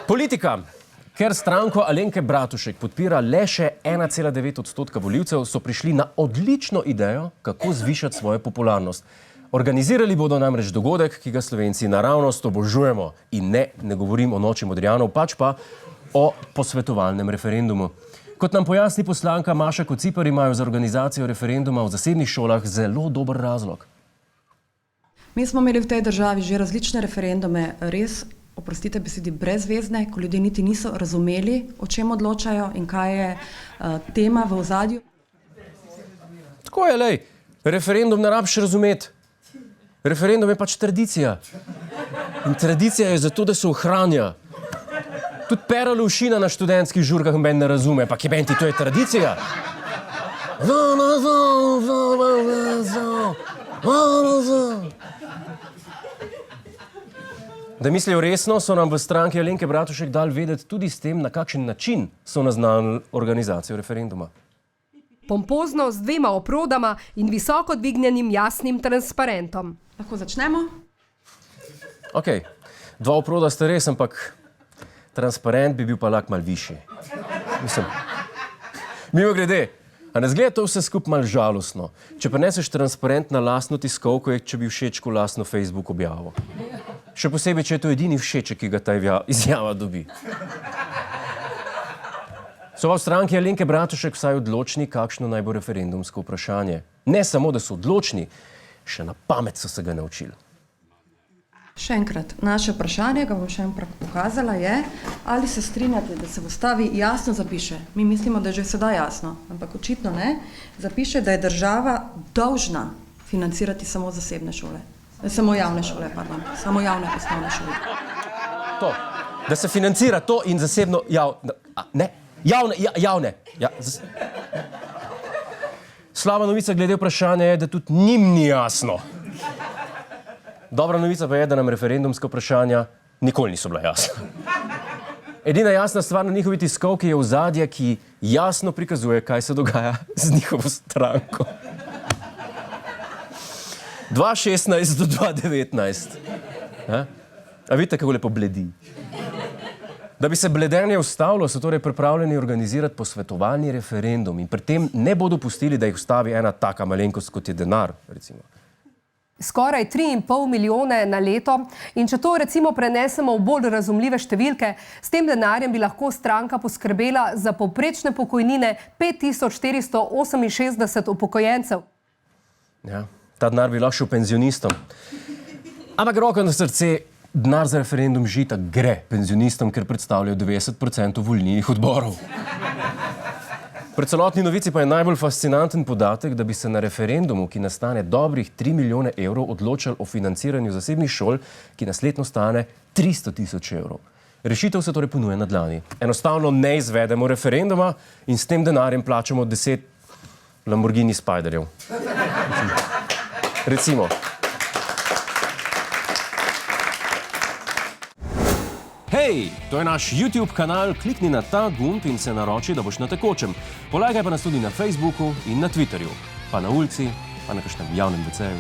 Politika. Ker stranko Alenke Bratušek podpira le še 1,9% volivcev, so prišli na odlično idejo, kako zvišati svojo popularnost. Organizirali bodo namreč dogodek, ki ga Slovenci naravnost obožujemo. In ne govorim o noči Modrijanov, pač pa o posvetovalnem referendumu. Kot nam pojasni poslanka Maša Kociper, imajo za organizacijo referenduma v zasebnih šolah zelo dober razlog. Mi smo imeli v tej državi že različne referendume, res, oprostite besedi, brezvezne, ko ljudje niti niso razumeli, o čem odločajo in kaj je tema v ozadju. Tako je, lej, referendum ne rabiš razumeti. Referendum je pač tradicija. In tradicija je zato, da se ohranja. Tudi Pera Lovšina na študentskih žurkah meni ne razume, pa kje ti, to je tradicija. Da mislijo resno, so nam v stranki Alenke Bratušek dali vedeti tudi s tem, na kakšen način so naznanili organizacijo referenduma. Pompozno z 2 oprodama in visoko dvignjenim jasnim transparentom. Lahko začnemo? Ok, 2 oproda sta res, ampak transparent bi bil pa lahko malo višji. Mislim, mimogrede, a ne zgleda to vse skupaj malo žalostno? Če prineseš transparent na lastno tiskovko, je, če bi všečku lastno Facebook objavil. Še posebej, če je to edini všeček, ki ga ta izjava dobi. So v stranki Alenke Bratušek vsaj odločni, kakšno naj bo referendumsko vprašanje. Ne samo, da so odločni, še na pamet so se ga naučili. Še enkrat, naše vprašanje, ga bom še enkrat pokazala, je, ali se strinjate, da se v ustavi jasno zapiše, mi mislimo, da je že sedaj jasno, ampak očitno ne, zapiše, da je država dolžna financirati samo zasebne šole. Samo javne šole, pardon. Samo javne osnovne šole. To, da se financira to in zasebno javne. Slaba novica glede vprašanja je, da tudi njim ni jasno. Dobra novica pa je, da nam referendumska vprašanja nikoli niso bila jasna. Edina jasna stvar na njihovi tiskovki je ozadje, ki jasno prikazuje, kaj se dogaja z njihovo stranko. 2016 do 2019. A vidite, kako lepo bledi? Da bi se bledenje ustavilo, so torej pripravljeni organizirati posvetovalni referendum in pri tem ne bodo pustili, da jih ustavi ena taka malenkost, kot je denar, recimo. Skoraj 3,5 milijone na leto in če to recimo prenesemo v bolj razumljive številke, s tem denarjem bi lahko stranka poskrbela za povprečne pokojnine 5468 upokojencev. Ja, ta denar bi lahko šel penzionistom. Ampak roko na srce, denar za referendum že itak gre penzionistom, ker predstavljajo 90% volilnih odborov. Pri celotni novici pa je najbolj fascinanten podatek, da bi se na referendumu, ki nastane dobrih 3 milijone evrov, odločali o financiranju zasebnih šol, ki nas letno stane 300 000 evrov. Rešitev se torej ponuja na dlani. Enostavno ne izvedemo referenduma in s tem denarjem plačamo 10 Lamborghini Spiderjev. Recimo. Hej, to je naš YouTube kanal, klikni na ta gumb in se naroči, da boš na tekočem. Polajkaj pa nas tudi na Facebooku in na Twitterju, pa na ulici, pa na kakšnem javnem WC-ju.